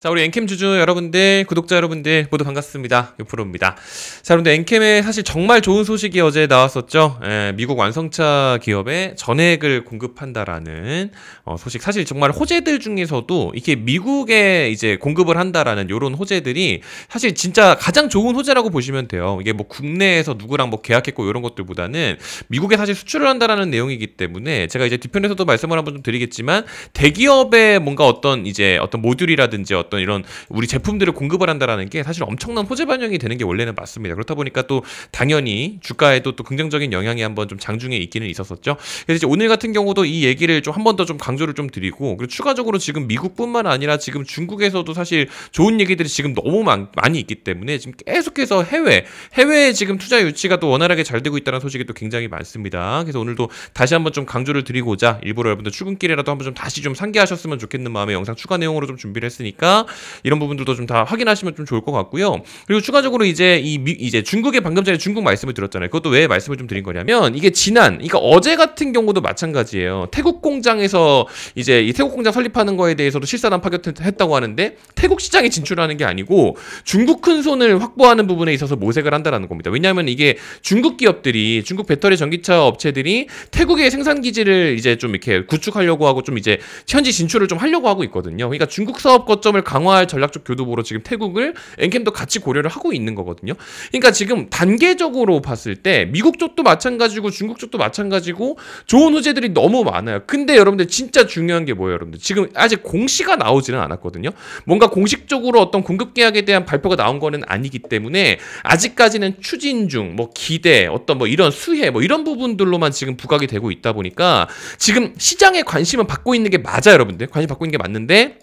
자, 우리 엔캠 주주 여러분들, 구독자 여러분들 모두 반갑습니다. 요프로입니다. 자, 여러분들 엔캠에 사실 정말 좋은 소식이 어제 나왔었죠. 미국 완성차 기업에 전액을 공급한다라는 소식. 사실 정말 호재들 중에서도 이렇게 미국에 이제 공급을 한다라는 요런 호재들이 사실 진짜 가장 좋은 호재라고 보시면 돼요. 이게 뭐 국내에서 누구랑 뭐 계약했고 이런 것들보다는 미국에 사실 수출을 한다라는 내용이기 때문에 제가 이제 뒤편에서도 말씀을 한번 좀 드리겠지만 대기업의 뭔가 어떤 모듈이라든지 어떤 이런 우리 제품들을 공급을 한다라는 게 사실 엄청난 호재 반영이 되는 게 원래는 맞습니다. 그렇다 보니까 또 당연히 주가에도 또 긍정적인 영향이 한번 좀 장중에 있기는 있었었죠. 그래서 이제 오늘 같은 경우도 이 얘기를 좀 한 번 더 좀 강조를 좀 드리고, 그리고 추가적으로 지금 미국뿐만 아니라 지금 중국에서도 사실 좋은 얘기들이 지금 너무 많이 있기 때문에 지금 계속해서 해외에 지금 투자 유치가 또 원활하게 잘 되고 있다는 소식이 또 굉장히 많습니다. 그래서 오늘도 다시 한번 좀 강조를 드리고자 일부러 여러분들 출근길이라도 한번 좀 다시 좀 상기하셨으면 좋겠는 마음에 영상 추가 내용으로 좀 준비를 했으니까 이런 부분들도 좀 다 확인하시면 좀 좋을 것 같고요. 그리고 추가적으로 이제 이제 중국의 방금 전에 중국 말씀을 드렸잖아요. 그것도 왜 말씀을 좀 드린 거냐면 이게 그러니까 어제 같은 경우도 마찬가지예요. 태국 공장에서 이제 이 태국 공장 설립하는 거에 대해서도 실사단 파견했다고 하는데 태국 시장에 진출하는 게 아니고 중국 큰 손을 확보하는 부분에 있어서 모색을 한다라는 겁니다. 왜냐하면 이게 중국 기업들이 중국 배터리 전기차 업체들이 태국의 생산 기지를 이제 좀 이렇게 구축하려고 하고 좀 이제 현지 진출을 좀 하려고 하고 있거든요. 그러니까 중국 사업 거점을 강화할 전략적 교두보로 지금 태국을 엔캠도 같이 고려를 하고 있는 거거든요. 그러니까 지금 단계적으로 봤을 때 미국 쪽도 마찬가지고 중국 쪽도 마찬가지고 좋은 호재들이 너무 많아요. 근데 여러분들 진짜 중요한 게 뭐예요, 여러분들? 지금 아직 공시가 나오지는 않았거든요. 뭔가 공식적으로 어떤 공급 계약에 대한 발표가 나온 거는 아니기 때문에 아직까지는 추진 중, 뭐 기대, 어떤 뭐 이런 수혜, 뭐 이런 부분들로만 지금 부각이 되고 있다 보니까 지금 시장에 관심은 받고 있는 게 맞아요, 여러분들. 관심 받고 있는 게 맞는데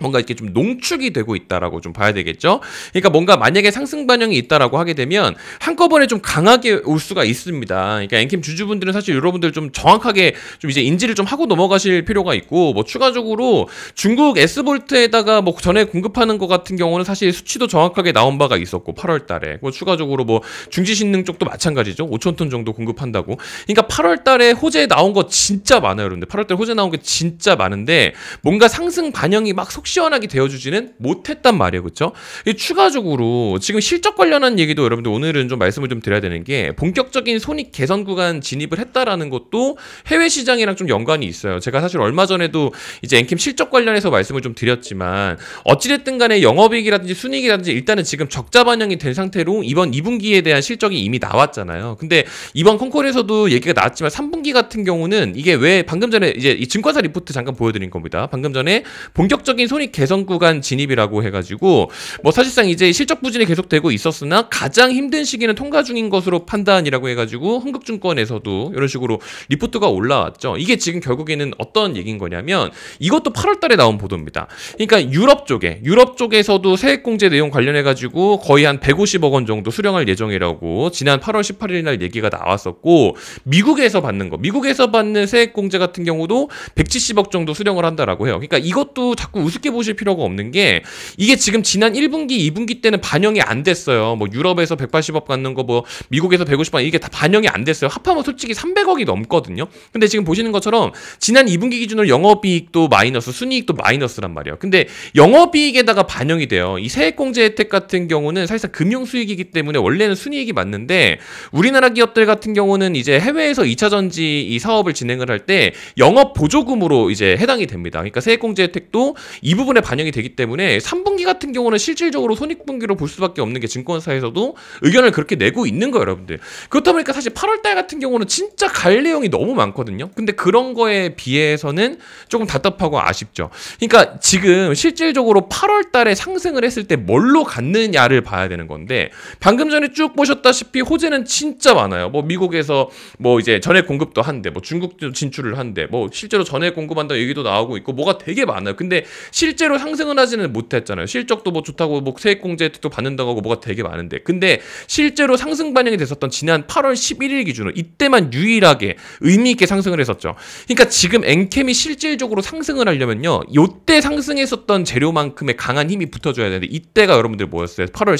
뭔가 이렇게 좀 농축이 되고 있다라고 좀 봐야 되겠죠. 그러니까 뭔가 만약에 상승 반영이 있다라고 하게 되면 한꺼번에 좀 강하게 올 수가 있습니다. 그러니까 엔캠 주주분들은 사실 여러분들 좀 정확하게 좀 이제 인지를 좀 하고 넘어가실 필요가 있고, 뭐 추가적으로 중국 S볼트에다가 뭐 전에 공급하는 것 같은 경우는 사실 수치도 정확하게 나온 바가 있었고 8월 달에 뭐 추가적으로 뭐 중지신능 쪽도 마찬가지죠. 5,000톤 정도 공급한다고. 그러니까 8월 달에 호재 나온 거 진짜 많아요, 여러분들. 8월 달에 호재 나온 게 진짜 많은데 뭔가 상승 반영이 막 속 시원하게 되어주지는 못했단 말이에요. 그렇죠? 추가적으로 지금 실적 관련한 얘기도 여러분들 오늘은 좀 말씀을 좀 드려야 되는 게 본격적인 손익 개선 구간 진입을 했다라는 것도 해외 시장이랑 좀 연관이 있어요. 제가 사실 얼마 전에도 이제 엔캠 실적 관련해서 말씀을 좀 드렸지만 어찌됐든 간에 영업이익이라든지 순이익이라든지 일단은 지금 적자 반영이 된 상태로 이번 2분기에 대한 실적이 이미 나왔잖아요. 근데 이번 콩콜에서도 얘기가 나왔지만 3분기 같은 경우는 이게 왜 방금 전에 이제 이 증권사 리포트 잠깐 보여드린 겁니다. 방금 전에 본격적인 손익 개선 구간 진입이라고 해가지고 뭐 사실상 이제 실적 부진이 계속되고 있었으나 가장 힘든 시기는 통과 중인 것으로 판단이라고 해가지고 흥국증권에서도 이런 식으로 리포트가 올라왔죠. 이게 지금 결국에는 어떤 얘기인 거냐면 이것도 8월 달에 나온 보도입니다. 그러니까 유럽 쪽에서도 세액공제 내용 관련해가지고 거의 한 150억 원 정도 수령할 예정이라고 지난 8월 18일 날 얘기가 나왔었고, 미국에서 받는 세액공제 같은 경우도 170억 정도 수령을 한다라고 해요. 그러니까 이것도 자꾸 우습게 보실 필요가 없는 게 이게 지금 지난 1분기, 2분기 때는 반영이 안 됐어요. 뭐 유럽에서 180억 받는 거, 뭐 미국에서 150억, 이게 다 반영이 안 됐어요. 합하면 솔직히 300억이 넘거든요. 근데 지금 보시는 것처럼 지난 2분기 기준으로 영업이익도 마이너스, 순이익도 마이너스란 말이에요. 근데 영업이익에다가 반영이 돼요. 이 세액공제 혜택 같은 경우는 사실상 금융수익이기 때문에 원래는 순이익이 맞는데 우리나라 기업들 같은 경우는 이제 해외에서 2차 전지 이 사업을 진행을 할 때 영업 보조금으로 이제 해당이 됩니다. 그러니까 세액공제 혜택도 이 부분에 반영이 되기 때문에 3분기 같은 경우는 실질적으로 손익분기로 볼 수밖에 없는 게 증권사에서도 의견을 그렇게 내고 있는 거예요, 여러분들. 그렇다 보니까 사실 8월달 같은 경우는 진짜 갈 내용이 너무 많거든요. 근데 그런 거에 비해서는 조금 답답하고 아쉽죠. 그러니까 지금 실질적으로 8월달에 상승을 했을 때 뭘로 갔느냐를 봐야 되는 건데, 방금 전에 쭉 보셨다시피 호재는 진짜 많아요. 뭐 미국에서 뭐 이제 전액 공급도 한대, 뭐 중국도 진출을 한대, 뭐 실제로 전액 공급한다 얘기도 나오고 있고 뭐가 되게 많아요. 근데 실제로 상승은 하지는 못했잖아요. 실적도 뭐 좋다고 뭐 세액공제 혜택도 받는다고 하고 뭐가 되게 많은데, 근데 실제로 상승 반영이 됐었던 지난 8월 11일 기준으로 이때만 유일하게 의미 있게 상승을 했었죠. 그러니까 지금 엔캠이 실질적으로 상승을 하려면요, 요때 상승했었던 재료만큼의 강한 힘이 붙어줘야 되는데 이때가 여러분들 뭐였어요? 8월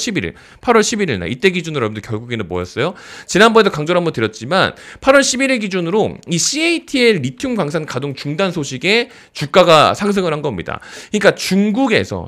11일 날 이때 기준으로 여러분들 결국에는 뭐였어요? 지난번에도 강조를 한번 드렸지만 8월 11일 기준으로 이 CATL 리튬 광산 가동 중단 소식에 주가가 상승을 한 겁니다. 그러니까 그러니까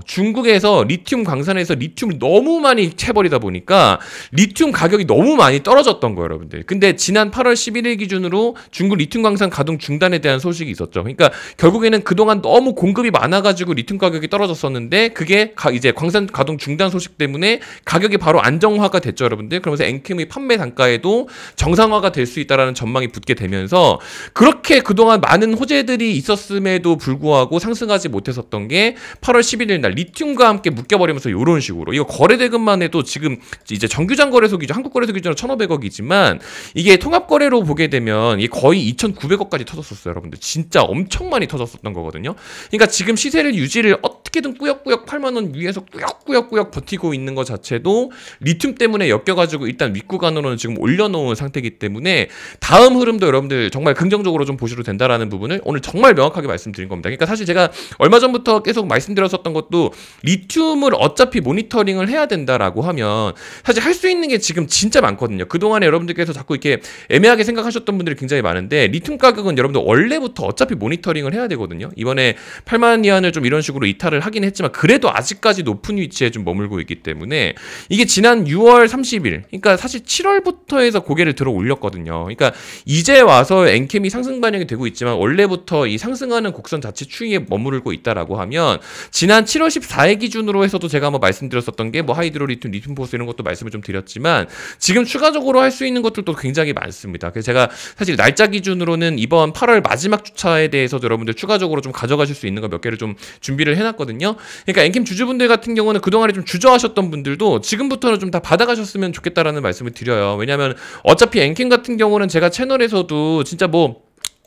중국에서 리튬 광산에서 리튬을 너무 많이 채버리다 보니까 리튬 가격이 너무 많이 떨어졌던 거예요, 여러분들. 근데 지난 8월 11일 기준으로 중국 리튬 광산 가동 중단에 대한 소식이 있었죠. 그러니까 결국에는 그동안 너무 공급이 많아가지고 리튬 가격이 떨어졌었는데 그게 이제 광산 가동 중단 소식 때문에 가격이 바로 안정화가 됐죠, 여러분들. 그러면서 엔캠의 판매 단가에도 정상화가 될 수 있다라는 전망이 붙게 되면서 그렇게 그동안 많은 호재들이 있었음에도 불구하고 상승하지 못했었던 게 8월 11일 날 리튬과 함께 묶여버리면서 이런 식으로 이거 거래대금만 해도 지금 이제 정규장 거래소 기준, 한국 거래소 기준으로 1,500억이지만 이게 통합 거래로 보게 되면 이게 거의 2,900억까지 터졌었어요, 여러분들. 진짜 엄청 많이 터졌었던 거거든요. 그러니까 지금 시세를 유지를 어떻게든 꾸역꾸역 8만 원 위에서 꾸역꾸역 버티고 있는 것 자체도 리튬 때문에 엮여가지고 일단 윗구간으로는 지금 올려놓은 상태이기 때문에 다음 흐름도 여러분들 정말 긍정적으로 좀 보셔도 된다라는 부분을 오늘 정말 명확하게 말씀드린 겁니다. 그러니까 사실 제가 얼마 전부터 계속 말씀드렸었던 것도 리튬을 어차피 모니터링을 해야 된다라고 하면 사실 할 수 있는 게 지금 진짜 많거든요. 그동안에 여러분들께서 자꾸 이렇게 애매하게 생각하셨던 분들이 굉장히 많은데 리튬 가격은 여러분들 원래부터 어차피 모니터링을 해야 되거든요. 이번에 8만 위안을 좀 이런 식으로 이탈을 하긴 했지만 그래도 아직까지 높은 위치에 좀 머물고 있기 때문에 이게 지난 6월 30일 그러니까 사실 7월부터 해서 고개를 들어 올렸거든요. 그러니까 이제 와서 엔캠이 상승 반영이 되고 있지만 원래부터 이 상승하는 곡선 자체 추이에 머무르고 있다라고 하면 지난 7월 14일 기준으로 해서도 제가 한번 말씀드렸었던 게 뭐 하이드로 리튬, 리튬 포스 이런 것도 말씀을 좀 드렸지만 지금 추가적으로 할 수 있는 것들도 굉장히 많습니다. 그래서 제가 사실 날짜 기준으로는 이번 8월 마지막 주차에 대해서도 여러분들 추가적으로 좀 가져가실 수 있는 거 몇 개를 좀 준비를 해놨거든요. 그러니까 엔캠 주주분들 같은 경우는 그동안에 좀 주저하셨던 분들도 지금부터는 좀 다 받아가셨으면 좋겠다라는 말씀을 드려요. 왜냐하면 어차피 엔캠 같은 경우는 제가 채널에서도 진짜 뭐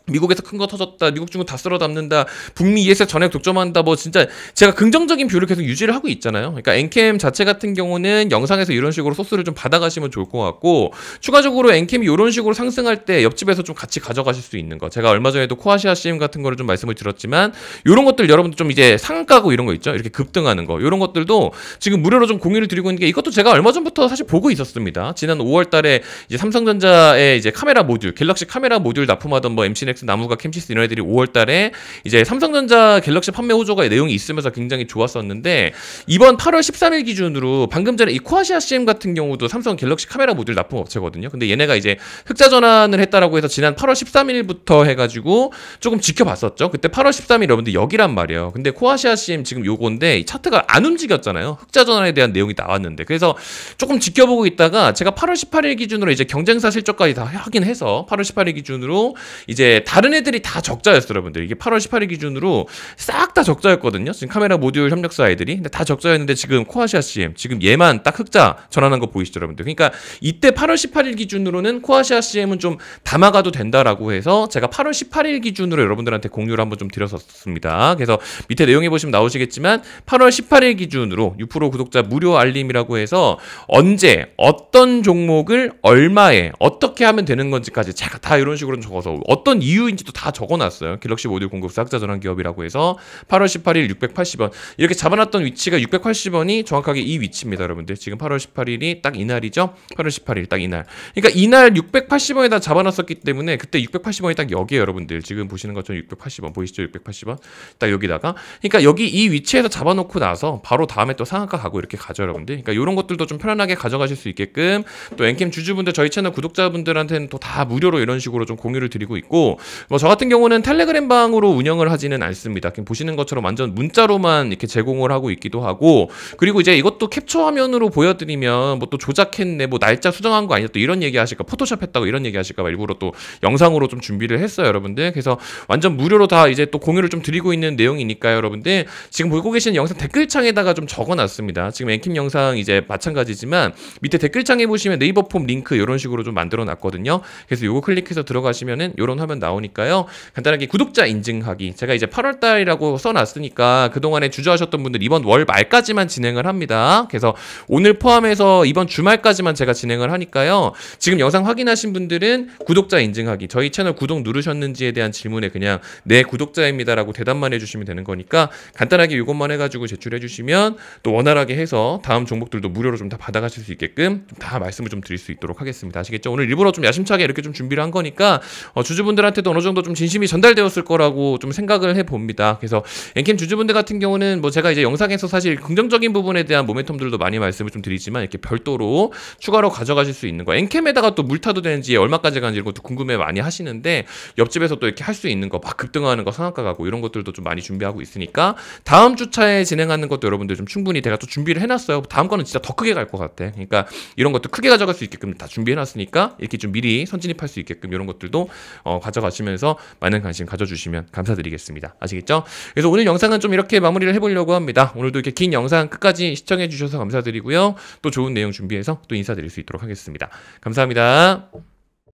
미국에서 큰 거 터졌다, 미국 중국 다 쓸어 담는다, 북미 ESG 전액 독점한다, 뭐 진짜 제가 긍정적인 뷰를 계속 유지를 하고 있잖아요. 그러니까 엔캠 자체 같은 경우는 영상에서 이런 식으로 소스를 좀 받아가시면 좋을 것 같고 추가적으로 엔캠이 이런 식으로 상승할 때 옆집에서 좀 같이 가져가실 수 있는 거. 제가 얼마 전에도 코아시아 CM 같은 거를 좀 말씀을 드렸지만 이런 것들 여러분들 좀 이제 상가고 이런 거 있죠. 이렇게 급등하는 거. 이런 것들도 지금 무료로 좀 공유를 드리고 있는 게 이것도 제가 얼마 전부터 사실 보고 있었습니다. 지난 5월 달에 이제 삼성전자의 이제 카메라 모듈, 갤럭시 카메라 모듈 납품하던 뭐 MC 나무가 캠시스 이런 애들이 5월 달에 이제 삼성전자 갤럭시 판매 호조가 내용이 있으면서 굉장히 좋았었는데 이번 8월 13일 기준으로 방금 전에 이 코아시아 CM 같은 경우도 삼성 갤럭시 카메라 모듈 납품 업체거든요. 근데 얘네가 이제 흑자 전환을 했다라고 해서 지난 8월 13일부터 해가지고 조금 지켜봤었죠. 그때 8월 13일 여러분들 여기란 말이에요. 근데 코아시아 CM 지금 요건데 이 차트가 안 움직였잖아요. 흑자 전환에 대한 내용이 나왔는데 그래서 조금 지켜보고 있다가 제가 8월 18일 기준으로 이제 경쟁사 실적까지 다 확인해서 8월 18일 기준으로 이제 다른 애들이 다 적자였어요, 여러분들. 이게 8월 18일 기준으로 싹 다 적자였거든요. 지금 카메라 모듈 협력사 애들이. 근데 다 적자였는데 지금 코아시아 CM, 지금 얘만 딱 흑자 전환한 거 보이시죠, 여러분들. 그러니까 이때 8월 18일 기준으로는 코아시아 CM은 좀 담아가도 된다라고 해서 제가 8월 18일 기준으로 여러분들한테 공유를 한번 좀 드렸었습니다. 그래서 밑에 내용에 보시면 나오시겠지만 8월 18일 기준으로 6% 구독자 무료 알림이라고 해서 언제 어떤 종목을 얼마에 어떻게 하면 되는 건지까지 제가 다 이런 식으로 적어서 어떤 이유인지도 다 적어놨어요. 갤럭시 모듈 공급사 흑자 전환 기업이라고 해서 8월 18일 680원 이렇게 잡아놨던 위치가 680원이 정확하게 이 위치입니다, 여러분들. 지금 8월 18일이 딱 이날이죠. 8월 18일 딱 이날. 그러니까 이날 680원에다 잡아놨었기 때문에 그때 680원이 딱 여기에요, 여러분들. 지금 보시는 것처럼 680원 보이시죠? 680원 딱 여기다가. 그러니까 여기 이 위치에서 잡아놓고 나서 바로 다음에 또 상한가 가고 이렇게 가죠, 여러분들. 그러니까 이런 것들도 좀 편안하게 가져가실 수 있게끔 또 엔캠 주주분들 저희 채널 구독자분들한테는 또 다 무료로 이런 식으로 좀 공유를 드리고 있고 뭐 저 같은 경우는 텔레그램 방으로 운영을 하지는 않습니다. 그냥 보시는 것처럼 완전 문자로만 이렇게 제공을 하고 있기도 하고 그리고 이제 이것도 캡처 화면으로 보여드리면 뭐 또 조작했네, 뭐 날짜 수정한 거 아니야, 또 이런 얘기 하실까, 포토샵 했다고 이런 얘기 하실까 봐 일부러 또 영상으로 좀 준비를 했어요, 여러분들. 그래서 완전 무료로 다 이제 또 공유를 좀 드리고 있는 내용이니까요, 여러분들. 지금 보고 계시는 영상 댓글창에다가 좀 적어놨습니다. 지금 엔킴 영상 이제 마찬가지지만 밑에 댓글창에 보시면 네이버 폼 링크 이런 식으로 좀 만들어놨거든요. 그래서 요거 클릭해서 들어가시면은 이런 화면 나오니까요. 간단하게 구독자 인증하기. 제가 이제 8월 달이라고 써놨으니까 그동안에 주저하셨던 분들 이번 월 말까지만 진행을 합니다. 그래서 오늘 포함해서 이번 주말까지만 제가 진행을 하니까요. 지금 영상 확인하신 분들은 구독자 인증하기. 저희 채널 구독 누르셨는지에 대한 질문에 그냥 네 구독자입니다라고 대답만 해주시면 되는 거니까 간단하게 이것만 해가지고 제출해 주시면 또 원활하게 해서 다음 종목들도 무료로 좀 다 받아가실 수 있게끔 다 말씀을 좀 드릴 수 있도록 하겠습니다. 아시겠죠? 오늘 일부러 좀 야심차게 이렇게 좀 준비를 한 거니까 주주분들한테도 그래도 어느 정도 좀 진심이 전달되었을 거라고 좀 생각을 해봅니다. 그래서 엔캠 주주분들 같은 경우는 뭐 제가 이제 영상에서 사실 긍정적인 부분에 대한 모멘텀들도 많이 말씀을 좀 드리지만 이렇게 별도로 추가로 가져가실 수 있는 거, 엔캠에다가 또 물타도 되는지 얼마까지 가는지 이런 것도 궁금해 많이 하시는데 옆집에서 또 이렇게 할 수 있는 거 막 급등하는 거 상한가 가고 이런 것들도 좀 많이 준비하고 있으니까 다음 주차에 진행하는 것도 여러분들 좀 충분히 제가 또 준비를 해놨어요. 다음 거는 진짜 더 크게 갈 것 같아. 그러니까 이런 것도 크게 가져갈 수 있게끔 다 준비해놨으니까 이렇게 좀 미리 선진입할 수 있게끔 이런 것들도 가져가시면서 많은 관심 가져주시면 감사드리겠습니다. 아시겠죠? 그래서 오늘 영상은 좀 이렇게 마무리를 해보려고 합니다. 오늘도 이렇게 긴 영상 끝까지 시청해주셔서 감사드리고요. 또 좋은 내용 준비해서 또 인사드릴 수 있도록 하겠습니다. 감사합니다.